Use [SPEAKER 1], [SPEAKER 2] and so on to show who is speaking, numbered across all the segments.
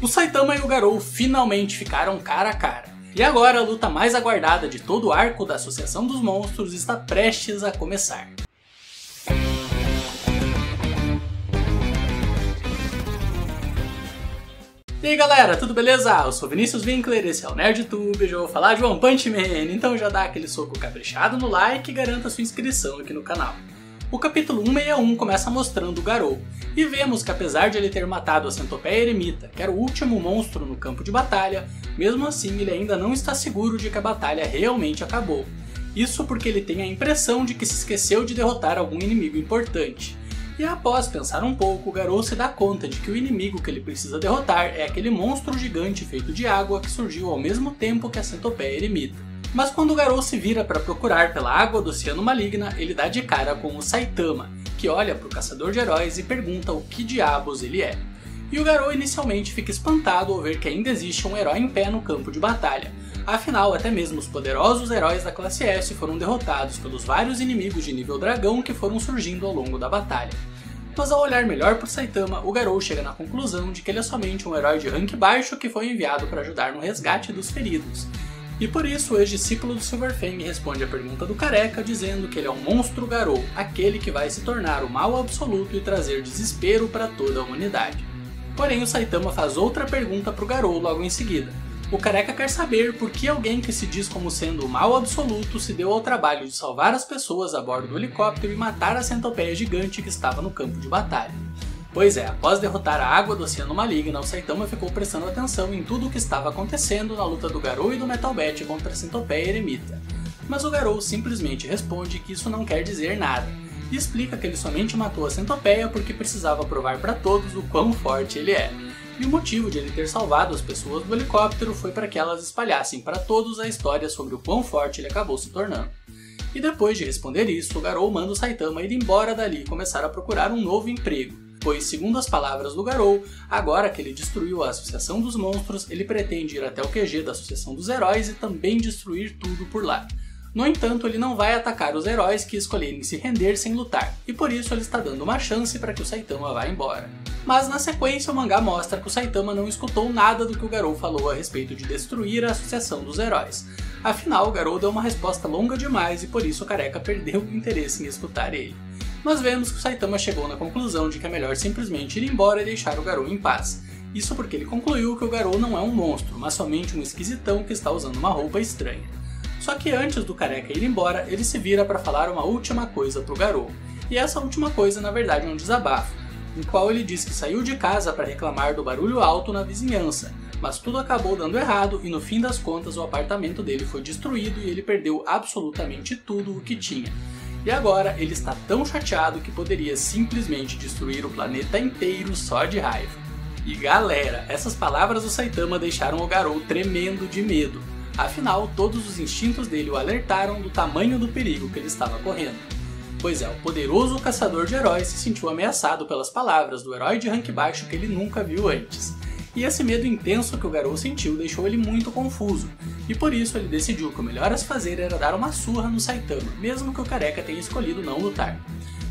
[SPEAKER 1] O Saitama e o Garou finalmente ficaram cara a cara. E agora a luta mais aguardada de todo o arco da Associação dos Monstros está prestes a começar. E aí galera, tudo beleza? Eu sou Vinícius Winkler, esse é o NerdTube, hoje eu vou falar de One Punch Man, então já dá aquele soco caprichado no like e garanta sua inscrição aqui no canal. O capítulo 161 começa mostrando o Garou, e vemos que apesar de ele ter matado a Centopeia Eremita, que era o último monstro no campo de batalha, mesmo assim ele ainda não está seguro de que a batalha realmente acabou. Isso porque ele tem a impressão de que se esqueceu de derrotar algum inimigo importante. E após pensar um pouco, o Garou se dá conta de que o inimigo que ele precisa derrotar é aquele monstro gigante feito de água que surgiu ao mesmo tempo que a Centopeia Eremita. Mas quando o Garou se vira para procurar pela água do Oceano Maligna, ele dá de cara com o Saitama, que olha para o caçador de heróis e pergunta o que diabos ele é. E o Garou inicialmente fica espantado ao ver que ainda existe um herói em pé no campo de batalha. Afinal, até mesmo os poderosos heróis da classe S foram derrotados pelos vários inimigos de nível dragão que foram surgindo ao longo da batalha. Mas ao olhar melhor para o Saitama, o Garou chega na conclusão de que ele é somente um herói de rank baixo que foi enviado para ajudar no resgate dos feridos. E por isso o ex-discípulo do Silver Fang responde a pergunta do Careca dizendo que ele é um monstro Garou, aquele que vai se tornar o mal absoluto e trazer desespero para toda a humanidade. Porém o Saitama faz outra pergunta para o Garou logo em seguida. O Careca quer saber por que alguém que se diz como sendo o mal absoluto se deu ao trabalho de salvar as pessoas a bordo do helicóptero e matar a centopeia gigante que estava no campo de batalha. Pois é, após derrotar a água do Oceano Maligna, o Saitama ficou prestando atenção em tudo o que estava acontecendo na luta do Garou e do Metal Bat contra a Centopeia Eremita. Mas o Garou simplesmente responde que isso não quer dizer nada, e explica que ele somente matou a Centopeia porque precisava provar para todos o quão forte ele é. E o motivo de ele ter salvado as pessoas do helicóptero foi para que elas espalhassem para todos a história sobre o quão forte ele acabou se tornando. E depois de responder isso, o Garou manda o Saitama ir embora dali e começar a procurar um novo emprego. Pois, segundo as palavras do Garou, agora que ele destruiu a Associação dos Monstros, ele pretende ir até o QG da Associação dos Heróis e também destruir tudo por lá. No entanto, ele não vai atacar os heróis que escolherem se render sem lutar, e por isso ele está dando uma chance para que o Saitama vá embora. Mas na sequência o mangá mostra que o Saitama não escutou nada do que o Garou falou a respeito de destruir a Associação dos Heróis. Afinal, o Garou deu uma resposta longa demais e por isso o Careca perdeu o interesse em escutar ele. Mas vemos que o Saitama chegou na conclusão de que é melhor simplesmente ir embora e deixar o Garou em paz. Isso porque ele concluiu que o Garou não é um monstro, mas somente um esquisitão que está usando uma roupa estranha. Só que antes do Careca ir embora, ele se vira para falar uma última coisa pro Garou. E essa última coisa na verdade é um desabafo, no qual ele diz que saiu de casa para reclamar do barulho alto na vizinhança, mas tudo acabou dando errado e no fim das contas o apartamento dele foi destruído e ele perdeu absolutamente tudo o que tinha. E agora ele está tão chateado que poderia simplesmente destruir o planeta inteiro só de raiva. E galera, essas palavras do Saitama deixaram o Garou tremendo de medo. Afinal, todos os instintos dele o alertaram do tamanho do perigo que ele estava correndo. Pois é, o poderoso caçador de heróis se sentiu ameaçado pelas palavras do herói de rank baixo que ele nunca viu antes. E esse medo intenso que o Garou sentiu deixou ele muito confuso, e por isso ele decidiu que o melhor a se fazer era dar uma surra no Saitama, mesmo que o Careca tenha escolhido não lutar.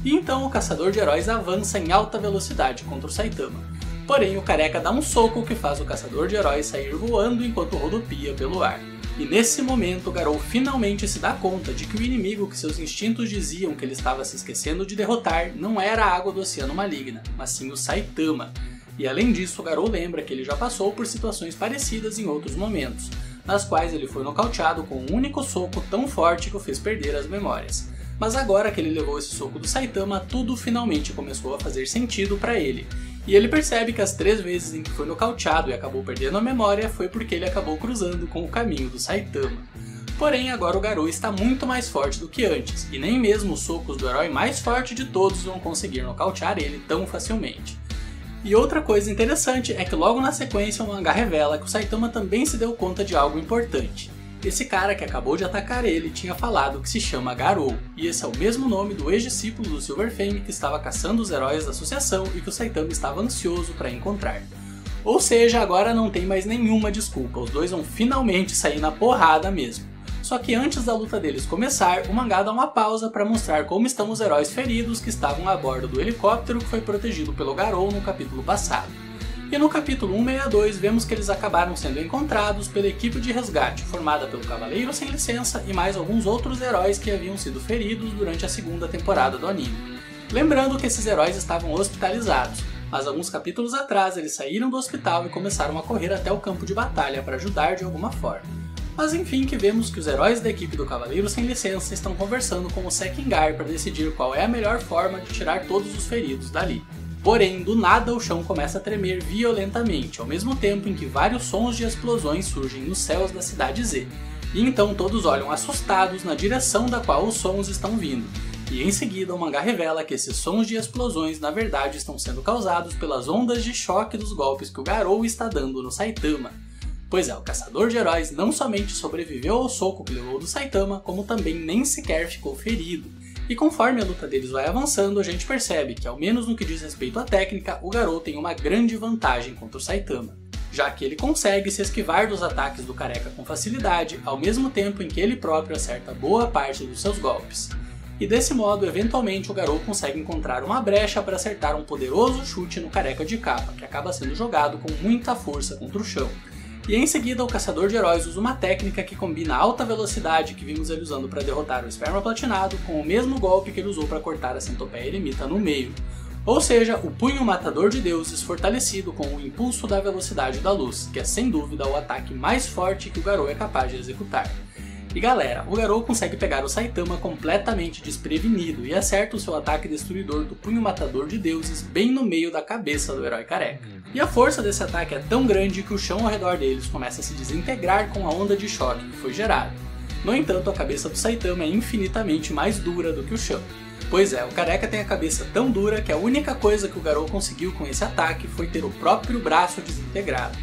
[SPEAKER 1] E então o caçador de heróis avança em alta velocidade contra o Saitama. Porém o Careca dá um soco que faz o caçador de heróis sair voando enquanto rodopia pelo ar. E nesse momento o Garou finalmente se dá conta de que o inimigo que seus instintos diziam que ele estava se esquecendo de derrotar não era a água do Oceano Maligna, mas sim o Saitama. E além disso, o Garou lembra que ele já passou por situações parecidas em outros momentos, nas quais ele foi nocauteado com um único soco tão forte que o fez perder as memórias. Mas agora que ele levou esse soco do Saitama, tudo finalmente começou a fazer sentido para ele. E ele percebe que as 3 vezes em que foi nocauteado e acabou perdendo a memória foi porque ele acabou cruzando com o caminho do Saitama. Porém, agora o Garou está muito mais forte do que antes, e nem mesmo os socos do herói mais forte de todos vão conseguir nocautear ele tão facilmente. E outra coisa interessante é que logo na sequência o mangá revela que o Saitama também se deu conta de algo importante. Esse cara que acabou de atacar ele tinha falado que se chama Garou, e esse é o mesmo nome do ex-discípulo do Silver Fang que estava caçando os heróis da associação e que o Saitama estava ansioso para encontrar. Ou seja, agora não tem mais nenhuma desculpa, os dois vão finalmente sair na porrada mesmo. Só que antes da luta deles começar, o mangá dá uma pausa para mostrar como estão os heróis feridos que estavam a bordo do helicóptero que foi protegido pelo Garou no capítulo passado. E no capítulo 162 vemos que eles acabaram sendo encontrados pela equipe de resgate, formada pelo Cavaleiro Sem Licença e mais alguns outros heróis que haviam sido feridos durante a segunda temporada do anime. Lembrando que esses heróis estavam hospitalizados, mas alguns capítulos atrás eles saíram do hospital e começaram a correr até o campo de batalha para ajudar de alguma forma. Mas enfim que vemos que os heróis da equipe do Cavaleiro Sem Licença estão conversando com o Sekingar para decidir qual é a melhor forma de tirar todos os feridos dali. Porém, do nada o chão começa a tremer violentamente, ao mesmo tempo em que vários sons de explosões surgem nos céus da cidade Z. E então todos olham assustados na direção da qual os sons estão vindo. E em seguida o mangá revela que esses sons de explosões na verdade estão sendo causados pelas ondas de choque dos golpes que o Garou está dando no Saitama. Pois é, o caçador de heróis não somente sobreviveu ao soco que levou do Saitama, como também nem sequer ficou ferido. E conforme a luta deles vai avançando, a gente percebe que, ao menos no que diz respeito à técnica, o Garou tem uma grande vantagem contra o Saitama, já que ele consegue se esquivar dos ataques do careca com facilidade, ao mesmo tempo em que ele próprio acerta boa parte dos seus golpes. E desse modo, eventualmente o Garou consegue encontrar uma brecha para acertar um poderoso chute no careca de capa, que acaba sendo jogado com muita força contra o chão. E em seguida o caçador de heróis usa uma técnica que combina a alta velocidade que vimos ele usando para derrotar o Esperma Platinado com o mesmo golpe que ele usou para cortar a Centopeia Eremita no meio. Ou seja, o Punho Matador de Deuses fortalecido com o impulso da velocidade da luz, que é sem dúvida o ataque mais forte que o Garou é capaz de executar. E galera, o Garou consegue pegar o Saitama completamente desprevenido e acerta o seu ataque destruidor do Punho Matador de Deuses bem no meio da cabeça do herói careca. E a força desse ataque é tão grande que o chão ao redor deles começa a se desintegrar com a onda de choque que foi gerada. No entanto, a cabeça do Saitama é infinitamente mais dura do que o chão. Pois é, o careca tem a cabeça tão dura que a única coisa que o Garou conseguiu com esse ataque foi ter o próprio braço desintegrado.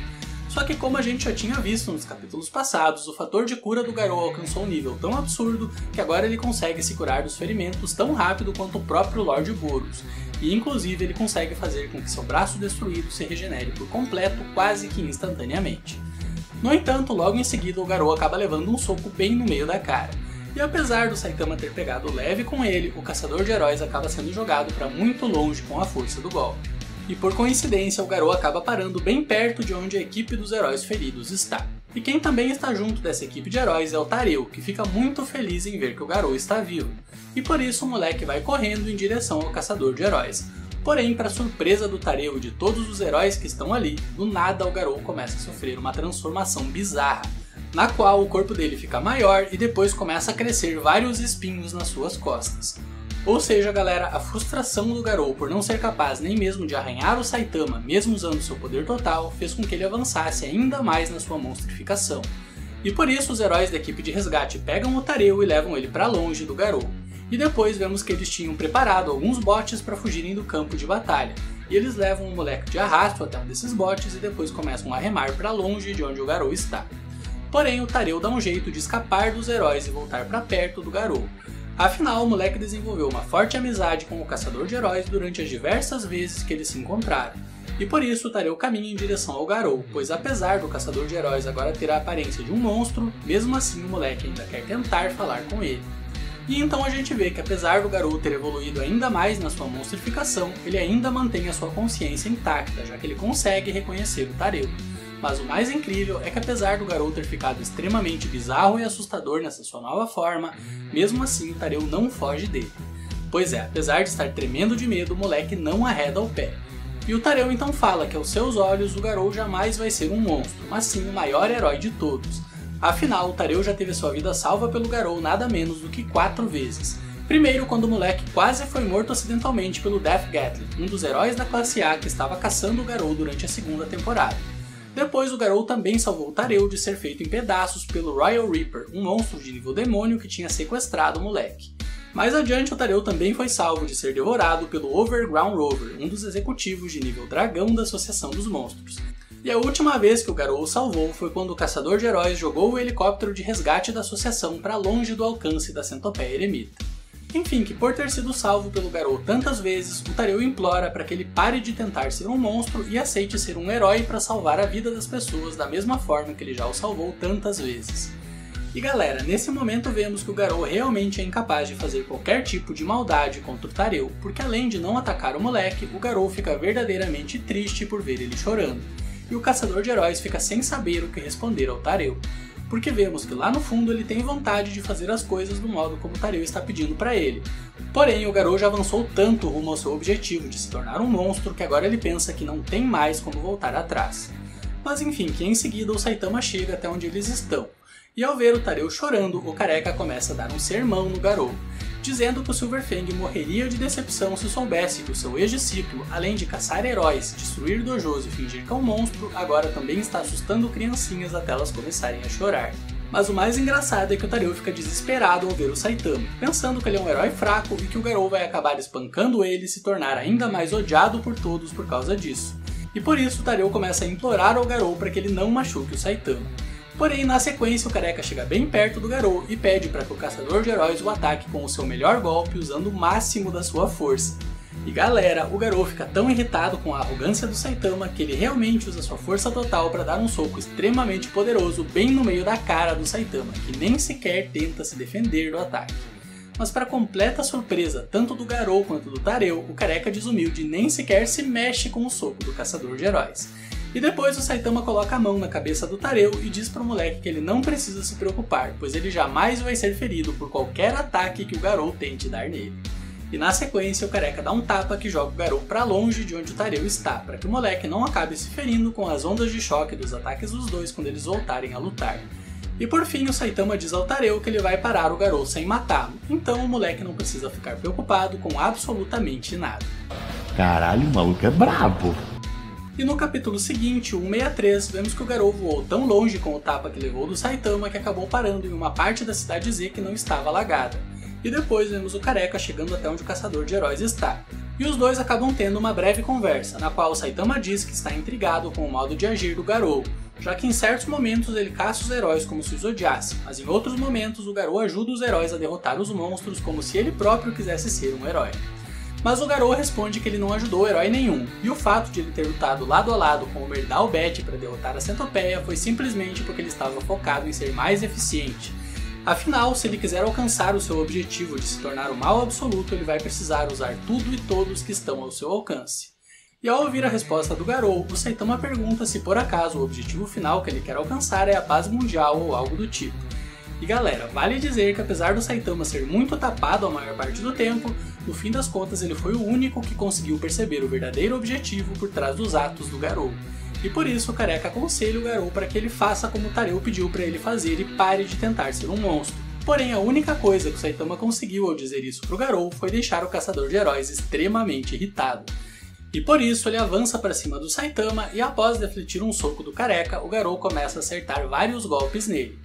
[SPEAKER 1] Só que como a gente já tinha visto nos capítulos passados, o fator de cura do Garou alcançou um nível tão absurdo que agora ele consegue se curar dos ferimentos tão rápido quanto o próprio Lord Boros, e inclusive ele consegue fazer com que seu braço destruído se regenere por completo quase que instantaneamente. No entanto, logo em seguida o Garou acaba levando um soco bem no meio da cara, e apesar do Saitama ter pegado leve com ele, o caçador de heróis acaba sendo jogado para muito longe com a força do golpe. E por coincidência, o Garou acaba parando bem perto de onde a equipe dos heróis feridos está. E quem também está junto dessa equipe de heróis é o Tareu, que fica muito feliz em ver que o Garou está vivo. E por isso o moleque vai correndo em direção ao caçador de heróis. Porém, para surpresa do Tareu e de todos os heróis que estão ali, do nada o Garou começa a sofrer uma transformação bizarra, na qual o corpo dele fica maior e depois começa a crescer vários espinhos nas suas costas. Ou seja, galera, a frustração do Garou por não ser capaz nem mesmo de arranhar o Saitama, mesmo usando seu poder total, fez com que ele avançasse ainda mais na sua monstrificação. E por isso os heróis da equipe de resgate pegam o Tareu e levam ele para longe do Garou. E depois vemos que eles tinham preparado alguns botes para fugirem do campo de batalha, e eles levam o moleque de arrasto até um desses botes e depois começam a remar para longe de onde o Garou está. Porém, o Tareu dá um jeito de escapar dos heróis e voltar para perto do Garou. Afinal, o moleque desenvolveu uma forte amizade com o caçador de heróis durante as diversas vezes que eles se encontraram. E por isso o Tareu caminha em direção ao Garou, pois apesar do caçador de heróis agora ter a aparência de um monstro, mesmo assim o moleque ainda quer tentar falar com ele. E então a gente vê que apesar do Garou ter evoluído ainda mais na sua monstrificação, ele ainda mantém a sua consciência intacta, já que ele consegue reconhecer o Tareu. Mas o mais incrível é que apesar do Garou ter ficado extremamente bizarro e assustador nessa sua nova forma, mesmo assim o Tareu não foge dele. Pois é, apesar de estar tremendo de medo, o moleque não arreda o pé. E o Tareu então fala que aos seus olhos o Garou jamais vai ser um monstro, mas sim o maior herói de todos. Afinal, o Tareu já teve sua vida salva pelo Garou nada menos do que 4 vezes. Primeiro, quando o moleque quase foi morto acidentalmente pelo Death Gatling, um dos heróis da classe A que estava caçando o Garou durante a segunda temporada. Depois, o Garou também salvou o Tareu de ser feito em pedaços pelo Royal Reaper, um monstro de nível demônio que tinha sequestrado o moleque. Mais adiante, o Tareu também foi salvo de ser devorado pelo Overground Rover, um dos executivos de nível dragão da Associação dos Monstros. E a última vez que o Garou o salvou foi quando o caçador de heróis jogou o helicóptero de resgate da Associação para longe do alcance da Centopeia Eremita. Enfim, que por ter sido salvo pelo Garou tantas vezes, o Tareu implora para que ele pare de tentar ser um monstro e aceite ser um herói para salvar a vida das pessoas da mesma forma que ele já o salvou tantas vezes. E galera, nesse momento vemos que o Garou realmente é incapaz de fazer qualquer tipo de maldade contra o Tareu, porque além de não atacar o moleque, o Garou fica verdadeiramente triste por ver ele chorando. E o caçador de heróis fica sem saber o que responder ao Tareu, porque vemos que lá no fundo ele tem vontade de fazer as coisas do modo como o Tareu está pedindo para ele. Porém, o Garou já avançou tanto rumo ao seu objetivo de se tornar um monstro que agora ele pensa que não tem mais como voltar atrás. Mas enfim, que em seguida o Saitama chega até onde eles estão. E ao ver o Tareu chorando, o Careca começa a dar um sermão no Garou, dizendo que o Silverfang morreria de decepção se soubesse que o seu ex-discípulo, além de caçar heróis, destruir dojos e fingir que é um monstro, agora também está assustando criancinhas até elas começarem a chorar. Mas o mais engraçado é que o Tareu fica desesperado ao ver o Saitama, pensando que ele é um herói fraco e que o Garou vai acabar espancando ele e se tornar ainda mais odiado por todos por causa disso. E por isso o Tareu começa a implorar ao Garou para que ele não machuque o Saitama. Porém, na sequência, o Careca chega bem perto do Garou e pede para que o caçador de heróis o ataque com o seu melhor golpe usando o máximo da sua força. E galera, o Garou fica tão irritado com a arrogância do Saitama que ele realmente usa sua força total para dar um soco extremamente poderoso bem no meio da cara do Saitama, que nem sequer tenta se defender do ataque. Mas para completa surpresa tanto do Garou quanto do Tareu, o Careca desumilde nem sequer se mexe com o soco do caçador de heróis. E depois o Saitama coloca a mão na cabeça do Tareu e diz para o moleque que ele não precisa se preocupar, pois ele jamais vai ser ferido por qualquer ataque que o Garou tente dar nele. E na sequência o Careca dá um tapa que joga o Garou para longe de onde o Tareu está, para que o moleque não acabe se ferindo com as ondas de choque dos ataques dos dois quando eles voltarem a lutar. E por fim o Saitama diz ao Tareu que ele vai parar o Garou sem matá-lo, então o moleque não precisa ficar preocupado com absolutamente nada.
[SPEAKER 2] Caralho, o maluco é brabo!
[SPEAKER 1] E no capítulo seguinte, o 163, vemos que o Garou voou tão longe com o tapa que levou do Saitama que acabou parando em uma parte da cidade Z que não estava alagada. E depois vemos o Careca chegando até onde o caçador de heróis está. E os dois acabam tendo uma breve conversa, na qual o Saitama diz que está intrigado com o modo de agir do Garou, já que em certos momentos ele caça os heróis como se os odiasse, mas em outros momentos o Garou ajuda os heróis a derrotar os monstros como se ele próprio quisesse ser um herói. Mas o Garou responde que ele não ajudou herói nenhum, e o fato de ele ter lutado lado a lado com o Merdal Bet para derrotar a Centopeia foi simplesmente porque ele estava focado em ser mais eficiente. Afinal, se ele quiser alcançar o seu objetivo de se tornar o mal absoluto, ele vai precisar usar tudo e todos que estão ao seu alcance. E ao ouvir a resposta do Garou, o Saitama pergunta se por acaso o objetivo final que ele quer alcançar é a paz mundial ou algo do tipo. E galera, vale dizer que apesar do Saitama ser muito tapado a maior parte do tempo, no fim das contas ele foi o único que conseguiu perceber o verdadeiro objetivo por trás dos atos do Garou. E por isso o Careca aconselha o Garou para que ele faça como o Tareu pediu para ele fazer e pare de tentar ser um monstro. Porém, a única coisa que o Saitama conseguiu ao dizer isso pro Garou foi deixar o caçador de heróis extremamente irritado. E por isso ele avança para cima do Saitama e após defletir um soco do Careca, o Garou começa a acertar vários golpes nele.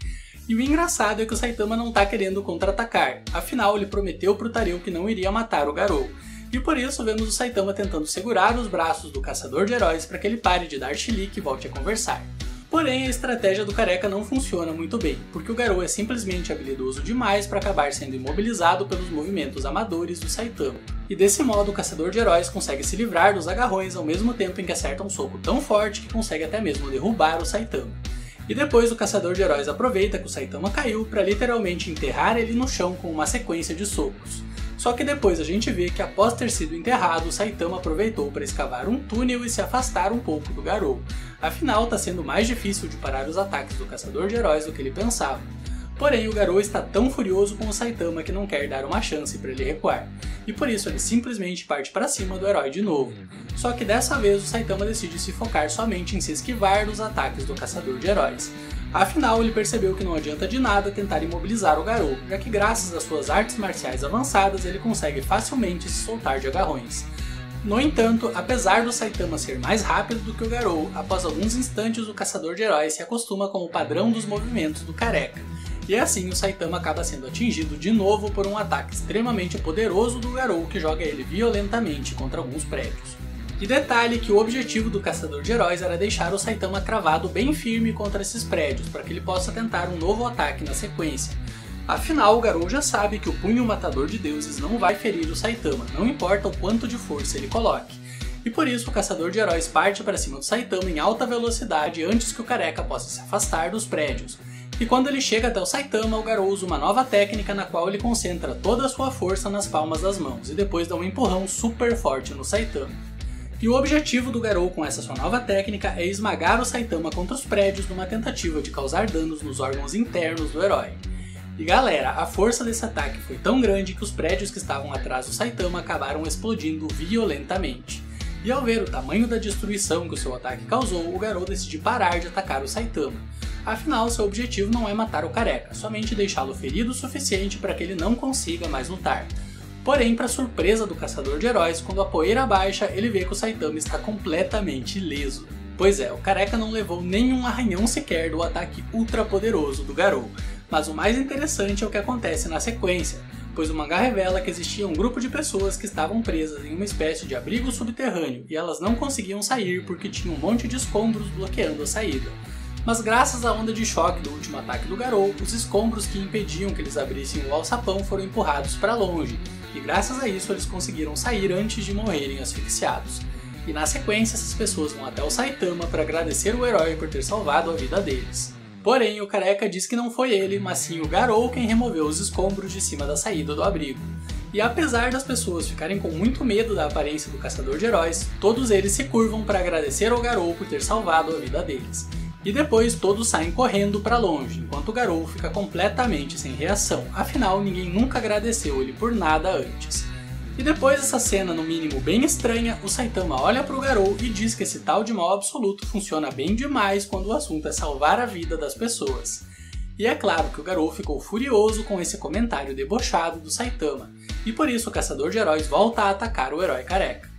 [SPEAKER 1] E o engraçado é que o Saitama não tá querendo contra-atacar, afinal ele prometeu pro Tareu que não iria matar o Garou. E por isso vemos o Saitama tentando segurar os braços do caçador de heróis para que ele pare de dar chilique e volte a conversar. Porém, a estratégia do Careca não funciona muito bem, porque o Garou é simplesmente habilidoso demais para acabar sendo imobilizado pelos movimentos amadores do Saitama. E desse modo o caçador de heróis consegue se livrar dos agarrões ao mesmo tempo em que acerta um soco tão forte que consegue até mesmo derrubar o Saitama. E depois o caçador de heróis aproveita que o Saitama caiu para literalmente enterrar ele no chão com uma sequência de socos. Só que depois a gente vê que após ter sido enterrado, o Saitama aproveitou para escavar um túnel e se afastar um pouco do Garou. Afinal, está sendo mais difícil de parar os ataques do caçador de heróis do que ele pensava. Porém, o Garou está tão furioso com o Saitama que não quer dar uma chance para ele recuar, e por isso ele simplesmente parte para cima do herói de novo. Só que dessa vez o Saitama decide se focar somente em se esquivar dos ataques do caçador de heróis. Afinal, ele percebeu que não adianta de nada tentar imobilizar o Garou, já que graças às suas artes marciais avançadas ele consegue facilmente se soltar de agarrões. No entanto, apesar do Saitama ser mais rápido do que o Garou, após alguns instantes o caçador de heróis se acostuma com o padrão dos movimentos do Careca. E assim o Saitama acaba sendo atingido de novo por um ataque extremamente poderoso do Garou que joga ele violentamente contra alguns prédios. E detalhe que o objetivo do caçador de heróis era deixar o Saitama cravado bem firme contra esses prédios, para que ele possa tentar um novo ataque na sequência. Afinal, o Garou já sabe que o punho matador de deuses não vai ferir o Saitama, não importa o quanto de força ele coloque. E por isso o caçador de heróis parte para cima do Saitama em alta velocidade antes que o Careca possa se afastar dos prédios. E quando ele chega até o Saitama, o Garou usa uma nova técnica na qual ele concentra toda a sua força nas palmas das mãos e depois dá um empurrão super forte no Saitama. E o objetivo do Garou com essa sua nova técnica é esmagar o Saitama contra os prédios numa tentativa de causar danos nos órgãos internos do herói. E galera, a força desse ataque foi tão grande que os prédios que estavam atrás do Saitama acabaram explodindo violentamente. E ao ver o tamanho da destruição que o seu ataque causou, o Garou decide parar de atacar o Saitama. Afinal, seu objetivo não é matar o careca, somente deixá-lo ferido o suficiente para que ele não consiga mais lutar. Porém, para surpresa do caçador de heróis, quando a poeira baixa, ele vê que o Saitama está completamente ileso. Pois é, o careca não levou nenhum arranhão sequer do ataque ultra poderoso do Garou. Mas o mais interessante é o que acontece na sequência, pois o mangá revela que existia um grupo de pessoas que estavam presas em uma espécie de abrigo subterrâneo e elas não conseguiam sair porque tinha um monte de escombros bloqueando a saída. Mas graças à onda de choque do último ataque do Garou, os escombros que impediam que eles abrissem o alçapão foram empurrados para longe, e graças a isso eles conseguiram sair antes de morrerem asfixiados. E na sequência essas pessoas vão até o Saitama para agradecer o herói por ter salvado a vida deles. Porém, o careca diz que não foi ele, mas sim o Garou quem removeu os escombros de cima da saída do abrigo. E apesar das pessoas ficarem com muito medo da aparência do caçador de heróis, todos eles se curvam para agradecer ao Garou por ter salvado a vida deles. E depois todos saem correndo para longe, enquanto o Garou fica completamente sem reação, afinal ninguém nunca agradeceu ele por nada antes. E depois dessa cena no mínimo bem estranha, o Saitama olha para o Garou e diz que esse tal de mal absoluto funciona bem demais quando o assunto é salvar a vida das pessoas. E é claro que o Garou ficou furioso com esse comentário debochado do Saitama, e por isso o caçador de heróis volta a atacar o herói careca.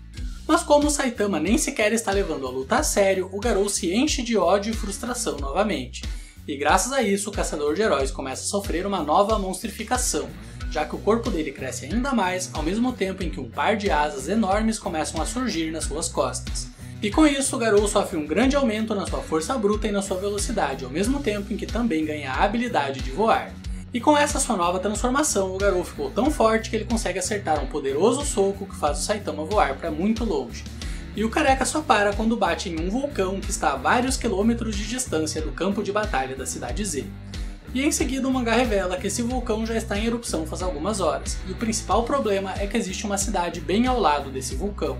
[SPEAKER 1] Mas como o Saitama nem sequer está levando a luta a sério, o Garou se enche de ódio e frustração novamente. E graças a isso, o caçador de heróis começa a sofrer uma nova monstrificação, já que o corpo dele cresce ainda mais, ao mesmo tempo em que um par de asas enormes começam a surgir nas suas costas. E com isso, o Garou sofre um grande aumento na sua força bruta e na sua velocidade, ao mesmo tempo em que também ganha a habilidade de voar. E com essa sua nova transformação, o Garou ficou tão forte que ele consegue acertar um poderoso soco que faz o Saitama voar para muito longe. E o careca só para quando bate em um vulcão que está a vários quilômetros de distância do campo de batalha da cidade Z. E em seguida o mangá revela que esse vulcão já está em erupção faz algumas horas, e o principal problema é que existe uma cidade bem ao lado desse vulcão.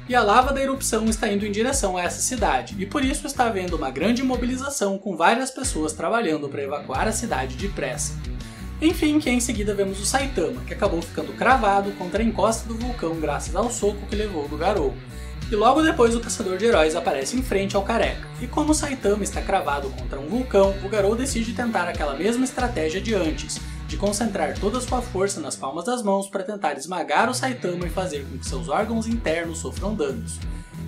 [SPEAKER 1] E a lava da erupção está indo em direção a essa cidade, e por isso está havendo uma grande mobilização com várias pessoas trabalhando para evacuar a cidade depressa. Enfim, que em seguida vemos o Saitama, que acabou ficando cravado contra a encosta do vulcão graças ao soco que levou do Garou. E logo depois o caçador de heróis aparece em frente ao careca, e como o Saitama está cravado contra um vulcão, o Garou decide tentar aquela mesma estratégia de antes, de concentrar toda a sua força nas palmas das mãos para tentar esmagar o Saitama e fazer com que seus órgãos internos sofram danos.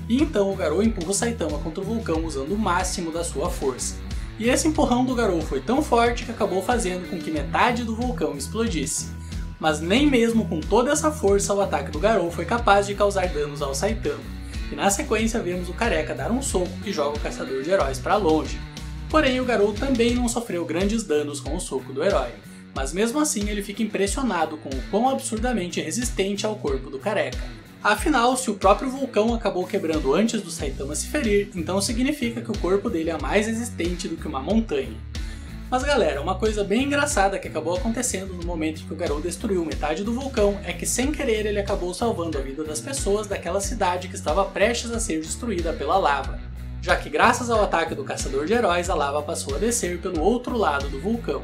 [SPEAKER 1] E então o Garou empurra o Saitama contra o vulcão usando o máximo da sua força. E esse empurrão do Garou foi tão forte que acabou fazendo com que metade do vulcão explodisse. Mas nem mesmo com toda essa força o ataque do Garou foi capaz de causar danos ao Saitama. E na sequência vemos o careca dar um soco que joga o caçador de heróis para longe. Porém o Garou também não sofreu grandes danos com o soco do herói. Mas mesmo assim ele fica impressionado com o quão absurdamente resistente é o corpo do careca. Afinal, se o próprio vulcão acabou quebrando antes do Saitama se ferir, então significa que o corpo dele é mais resistente do que uma montanha. Mas galera, uma coisa bem engraçada que acabou acontecendo no momento em que o Garou destruiu metade do vulcão é que sem querer ele acabou salvando a vida das pessoas daquela cidade que estava prestes a ser destruída pela lava, já que graças ao ataque do caçador de heróis a lava passou a descer pelo outro lado do vulcão.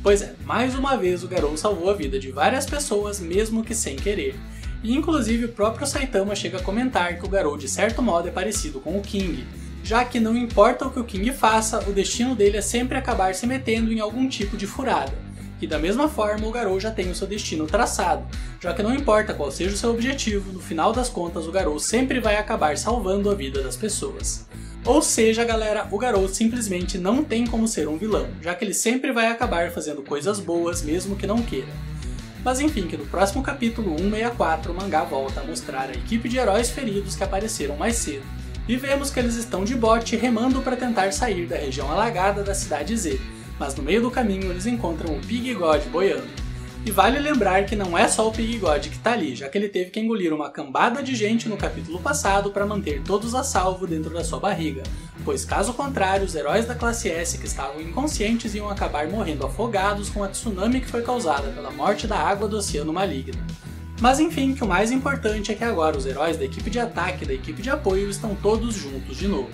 [SPEAKER 1] Pois é, mais uma vez o Garou salvou a vida de várias pessoas mesmo que sem querer. E inclusive o próprio Saitama chega a comentar que o Garou de certo modo é parecido com o King, já que não importa o que o King faça, o destino dele é sempre acabar se metendo em algum tipo de furada. E da mesma forma o Garou já tem o seu destino traçado, já que não importa qual seja o seu objetivo, no final das contas o Garou sempre vai acabar salvando a vida das pessoas. Ou seja, galera, o Garou simplesmente não tem como ser um vilão, já que ele sempre vai acabar fazendo coisas boas mesmo que não queira. Mas enfim, que no próximo capítulo 164 o mangá volta a mostrar a equipe de heróis feridos que apareceram mais cedo. E vemos que eles estão de bote remando para tentar sair da região alagada da cidade Z, mas no meio do caminho eles encontram o Pig God boiando. E vale lembrar que não é só o Pig God que tá ali, já que ele teve que engolir uma cambada de gente no capítulo passado para manter todos a salvo dentro da sua barriga, pois caso contrário, os heróis da classe S que estavam inconscientes iam acabar morrendo afogados com a tsunami que foi causada pela morte da água do Oceano Maligno. Mas enfim, que o mais importante é que agora os heróis da equipe de ataque e da equipe de apoio estão todos juntos de novo.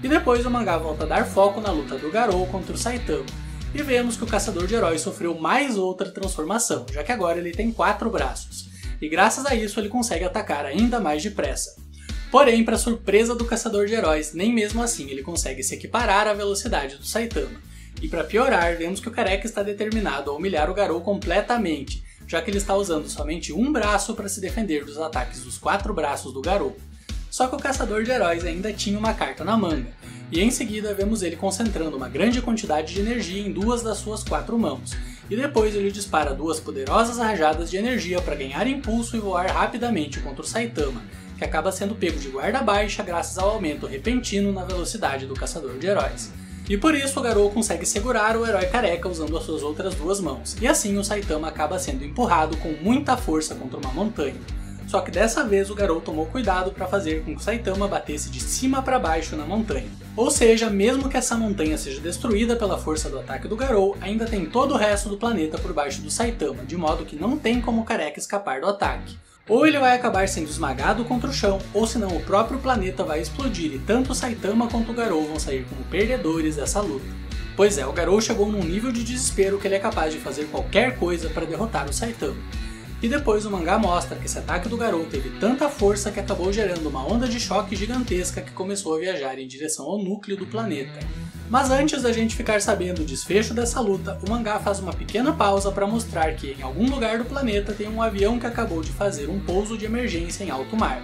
[SPEAKER 1] E depois o mangá volta a dar foco na luta do Garou contra o Saitama, e vemos que o caçador de heróis sofreu mais outra transformação, já que agora ele tem 4 braços, e graças a isso ele consegue atacar ainda mais depressa. Porém, para surpresa do caçador de heróis, nem mesmo assim ele consegue se equiparar à velocidade do Saitama, e para piorar, vemos que o careca está determinado a humilhar o Garou completamente, já que ele está usando somente um braço para se defender dos ataques dos 4 braços do Garou. Só que o caçador de heróis ainda tinha uma carta na manga, e em seguida vemos ele concentrando uma grande quantidade de energia em 2 das suas 4 mãos, e depois ele dispara 2 poderosas rajadas de energia para ganhar impulso e voar rapidamente contra o Saitama, que acaba sendo pego de guarda baixa graças ao aumento repentino na velocidade do caçador de heróis. E por isso o Garou consegue segurar o herói careca usando as suas outras 2 mãos, e assim o Saitama acaba sendo empurrado com muita força contra uma montanha. Só que dessa vez o Garou tomou cuidado para fazer com que o Saitama batesse de cima para baixo na montanha. Ou seja, mesmo que essa montanha seja destruída pela força do ataque do Garou, ainda tem todo o resto do planeta por baixo do Saitama, de modo que não tem como o careca escapar do ataque. Ou ele vai acabar sendo esmagado contra o chão, ou senão o próprio planeta vai explodir e tanto o Saitama quanto o Garou vão sair como perdedores dessa luta. Pois é, o Garou chegou num nível de desespero que ele é capaz de fazer qualquer coisa para derrotar o Saitama. E depois o mangá mostra que esse ataque do Garou teve tanta força que acabou gerando uma onda de choque gigantesca que começou a viajar em direção ao núcleo do planeta. Mas antes da gente ficar sabendo o desfecho dessa luta, o mangá faz uma pequena pausa para mostrar que em algum lugar do planeta tem um avião que acabou de fazer um pouso de emergência em alto mar.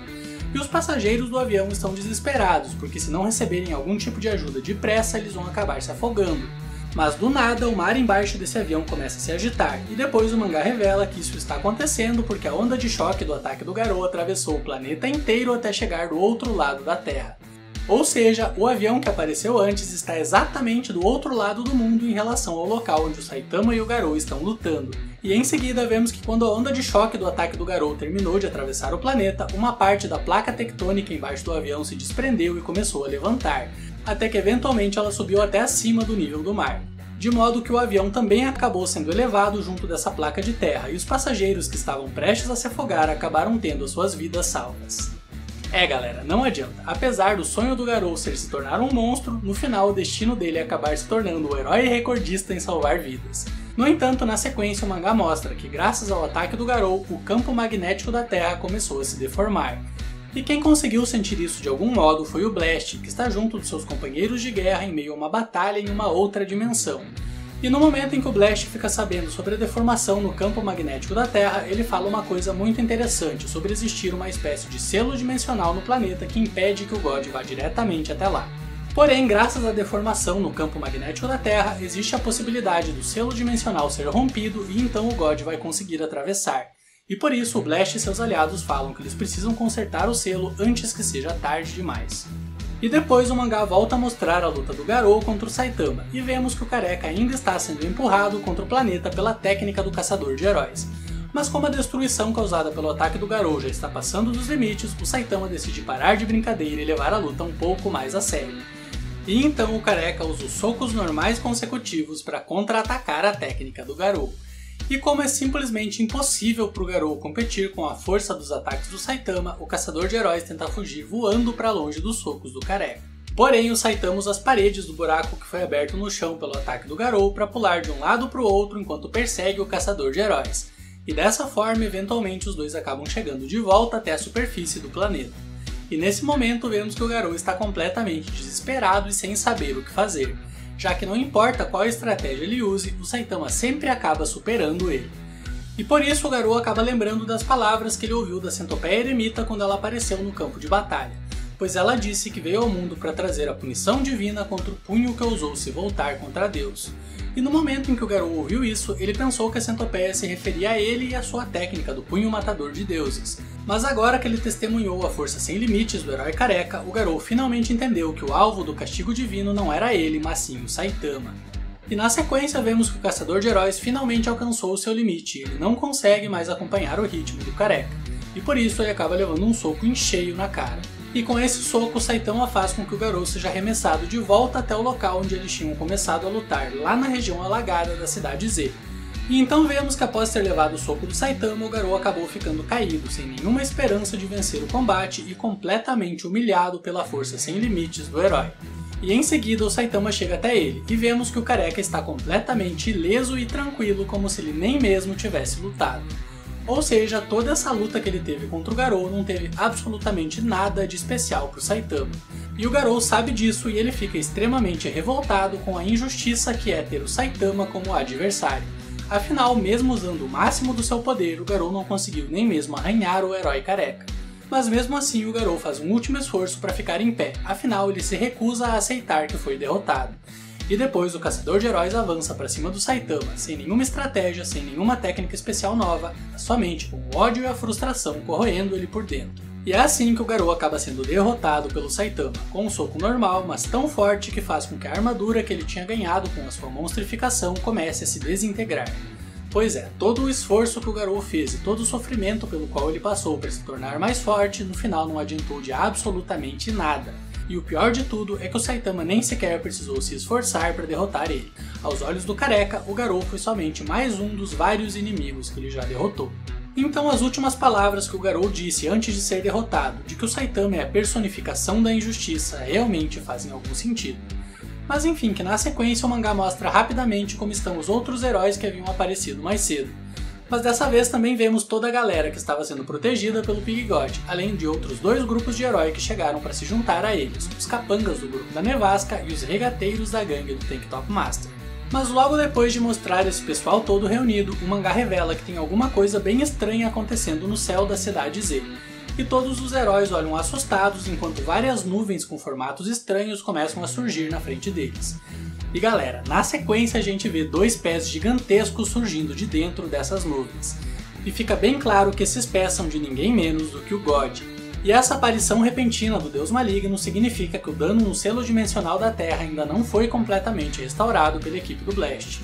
[SPEAKER 1] E os passageiros do avião estão desesperados, porque se não receberem algum tipo de ajuda depressa, eles vão acabar se afogando. Mas do nada, o mar embaixo desse avião começa a se agitar, e depois o mangá revela que isso está acontecendo porque a onda de choque do ataque do Garou atravessou o planeta inteiro até chegar do outro lado da Terra. Ou seja, o avião que apareceu antes está exatamente do outro lado do mundo em relação ao local onde o Saitama e o Garou estão lutando. E em seguida vemos que quando a onda de choque do ataque do Garou terminou de atravessar o planeta, uma parte da placa tectônica embaixo do avião se desprendeu e começou a levantar, até que eventualmente ela subiu até acima do nível do mar. De modo que o avião também acabou sendo elevado junto dessa placa de terra, e os passageiros que estavam prestes a se afogar acabaram tendo as suas vidas salvas. É galera, não adianta, apesar do sonho do Garou ser se tornar um monstro, no final o destino dele é acabar se tornando o herói recordista em salvar vidas. No entanto, na sequência o mangá mostra que graças ao ataque do Garou, o campo magnético da Terra começou a se deformar. E quem conseguiu sentir isso de algum modo foi o Blast, que está junto de seus companheiros de guerra em meio a uma batalha em uma outra dimensão. E no momento em que o Blast fica sabendo sobre a deformação no campo magnético da Terra, ele fala uma coisa muito interessante sobre existir uma espécie de selo dimensional no planeta que impede que o God vá diretamente até lá. Porém, graças à deformação no campo magnético da Terra, existe a possibilidade do selo dimensional ser rompido e então o God vai conseguir atravessar. E por isso o Blast e seus aliados falam que eles precisam consertar o selo antes que seja tarde demais. E depois o mangá volta a mostrar a luta do Garou contra o Saitama, e vemos que o careca ainda está sendo empurrado contra o planeta pela técnica do caçador de heróis. Mas como a destruição causada pelo ataque do Garou já está passando dos limites, o Saitama decide parar de brincadeira e levar a luta um pouco mais a sério. E então o careca usa os socos normais consecutivos para contra-atacar a técnica do Garou. E como é simplesmente impossível para o Garou competir com a força dos ataques do Saitama, o caçador de heróis tenta fugir voando para longe dos socos do careca. Porém, o Saitama usa as paredes do buraco que foi aberto no chão pelo ataque do Garou para pular de um lado para o outro enquanto persegue o caçador de heróis. E dessa forma, eventualmente, os dois acabam chegando de volta até a superfície do planeta. E nesse momento vemos que o Garou está completamente desesperado e sem saber o que fazer, já que não importa qual estratégia ele use, o Saitama sempre acaba superando ele. E por isso o Garou acaba lembrando das palavras que ele ouviu da Centopeia Eremita quando ela apareceu no campo de batalha, pois ela disse que veio ao mundo para trazer a punição divina contra o punho que ousou se voltar contra Deus. E no momento em que o Garou ouviu isso, ele pensou que a Centopeia se referia a ele e a sua técnica do punho matador de deuses. Mas agora que ele testemunhou a força sem limites do herói careca, o Garou finalmente entendeu que o alvo do castigo divino não era ele, mas sim o Saitama. E na sequência vemos que o caçador de heróis finalmente alcançou o seu limite e ele não consegue mais acompanhar o ritmo do careca. E por isso ele acaba levando um soco em cheio na cara. E com esse soco, o Saitama faz com que o Garou seja arremessado de volta até o local onde eles tinham começado a lutar, lá na região alagada da cidade Z. E então vemos que após ter levado o soco do Saitama, o Garou acabou ficando caído, sem nenhuma esperança de vencer o combate e completamente humilhado pela força sem limites do herói. E em seguida o Saitama chega até ele, e vemos que o careca está completamente ileso e tranquilo, como se ele nem mesmo tivesse lutado. Ou seja, toda essa luta que ele teve contra o Garou não teve absolutamente nada de especial para o Saitama. E o Garou sabe disso e ele fica extremamente revoltado com a injustiça que é ter o Saitama como adversário. Afinal, mesmo usando o máximo do seu poder, o Garou não conseguiu nem mesmo arranhar o herói careca. Mas mesmo assim o Garou faz um último esforço para ficar em pé, afinal ele se recusa a aceitar que foi derrotado. E depois o caçador de heróis avança para cima do Saitama, sem nenhuma estratégia, sem nenhuma técnica especial nova, somente com o ódio e a frustração corroendo ele por dentro. E é assim que o Garou acaba sendo derrotado pelo Saitama, com um soco normal, mas tão forte que faz com que a armadura que ele tinha ganhado com a sua monstrificação comece a se desintegrar. Pois é, todo o esforço que o Garou fez e todo o sofrimento pelo qual ele passou para se tornar mais forte, no final não adiantou de absolutamente nada. E o pior de tudo é que o Saitama nem sequer precisou se esforçar para derrotar ele. Aos olhos do careca, o Garou foi somente mais um dos vários inimigos que ele já derrotou. Então as últimas palavras que o Garou disse antes de ser derrotado, de que o Saitama é a personificação da injustiça, realmente fazem algum sentido. Mas enfim, que na sequência o mangá mostra rapidamente como estão os outros heróis que haviam aparecido mais cedo. Mas dessa vez também vemos toda a galera que estava sendo protegida pelo Big God, além de outros dois grupos de herói que chegaram para se juntar a eles, os capangas do grupo da Nevasca e os regateiros da gangue do Tank Top Master. Mas logo depois de mostrar esse pessoal todo reunido, o mangá revela que tem alguma coisa bem estranha acontecendo no céu da cidade Z. E todos os heróis olham assustados enquanto várias nuvens com formatos estranhos começam a surgir na frente deles. E galera, na sequência a gente vê dois pés gigantescos surgindo de dentro dessas nuvens. E fica bem claro que esses pés são de ninguém menos do que o God. E essa aparição repentina do Deus Maligno significa que o dano no selo dimensional da Terra ainda não foi completamente restaurado pela equipe do Blast.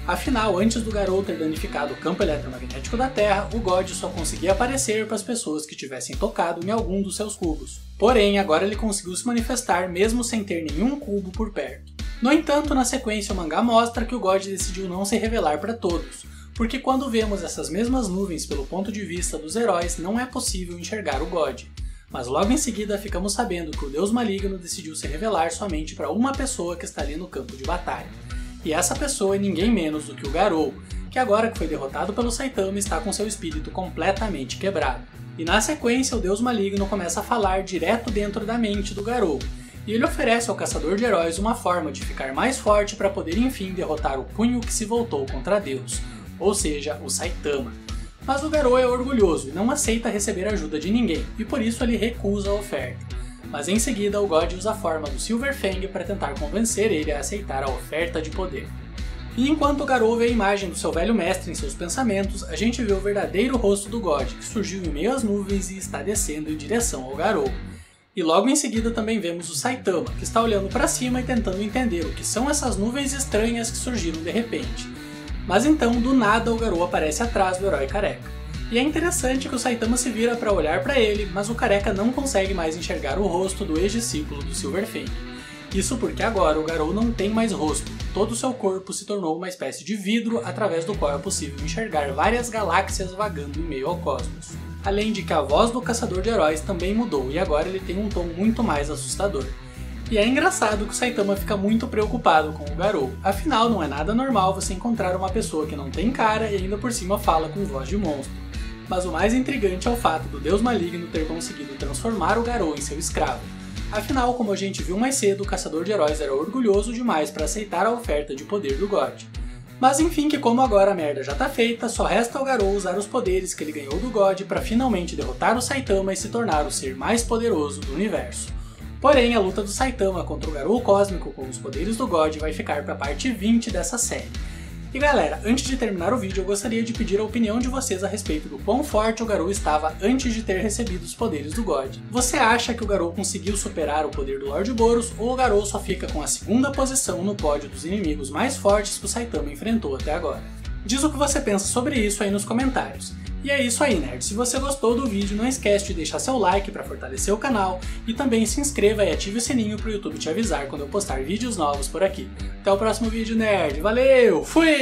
[SPEAKER 1] Afinal, antes do Garou ter danificado o campo eletromagnético da Terra, o God só conseguia aparecer para as pessoas que tivessem tocado em algum dos seus cubos. Porém, agora ele conseguiu se manifestar mesmo sem ter nenhum cubo por perto. No entanto, na sequência o mangá mostra que o God decidiu não se revelar para todos, porque quando vemos essas mesmas nuvens pelo ponto de vista dos heróis, não é possível enxergar o God. Mas logo em seguida ficamos sabendo que o Deus Maligno decidiu se revelar somente para uma pessoa que está ali no campo de batalha. E essa pessoa é ninguém menos do que o Garou, que agora que foi derrotado pelo Saitama está com seu espírito completamente quebrado. E na sequência o Deus Maligno começa a falar direto dentro da mente do Garou, e ele oferece ao caçador de heróis uma forma de ficar mais forte para poder enfim derrotar o punho que se voltou contra Deus, ou seja, o Saitama. Mas o Garou é orgulhoso e não aceita receber ajuda de ninguém, e por isso ele recusa a oferta. Mas em seguida o God usa a forma do Silverfang para tentar convencer ele a aceitar a oferta de poder. E enquanto o Garou vê a imagem do seu velho mestre em seus pensamentos, a gente vê o verdadeiro rosto do God, que surgiu em meio às nuvens e está descendo em direção ao Garou. E logo em seguida também vemos o Saitama, que está olhando para cima e tentando entender o que são essas nuvens estranhas que surgiram de repente. Mas então, do nada, o Garou aparece atrás do herói careca. E é interessante que o Saitama se vira para olhar para ele, mas o careca não consegue mais enxergar o rosto do ex-discípulo do Silverfang. Isso porque agora o Garou não tem mais rosto, todo o seu corpo se tornou uma espécie de vidro através do qual é possível enxergar várias galáxias vagando em meio ao cosmos. Além de que a voz do caçador de heróis também mudou e agora ele tem um tom muito mais assustador. E é engraçado que o Saitama fica muito preocupado com o Garou, afinal não é nada normal você encontrar uma pessoa que não tem cara e ainda por cima fala com voz de monstro. Mas o mais intrigante é o fato do Deus Maligno ter conseguido transformar o Garou em seu escravo. Afinal, como a gente viu mais cedo, o caçador de heróis era orgulhoso demais para aceitar a oferta de poder do God. Mas enfim, que como agora a merda já tá feita, só resta ao Garou usar os poderes que ele ganhou do God para finalmente derrotar o Saitama e se tornar o ser mais poderoso do universo. Porém, a luta do Saitama contra o Garou Cósmico com os poderes do God vai ficar para a parte 20 dessa série. E galera, antes de terminar o vídeo eu gostaria de pedir a opinião de vocês a respeito do quão forte o Garou estava antes de ter recebido os poderes do God. Você acha que o Garou conseguiu superar o poder do Lord Boros ou o Garou só fica com a segunda posição no pódio dos inimigos mais fortes que o Saitama enfrentou até agora? Diz o que você pensa sobre isso aí nos comentários. E é isso aí, nerd. Se você gostou do vídeo, não esquece de deixar seu like para fortalecer o canal e também se inscreva e ative o sininho para o YouTube te avisar quando eu postar vídeos novos por aqui. Até o próximo vídeo, nerd. Valeu! Fui!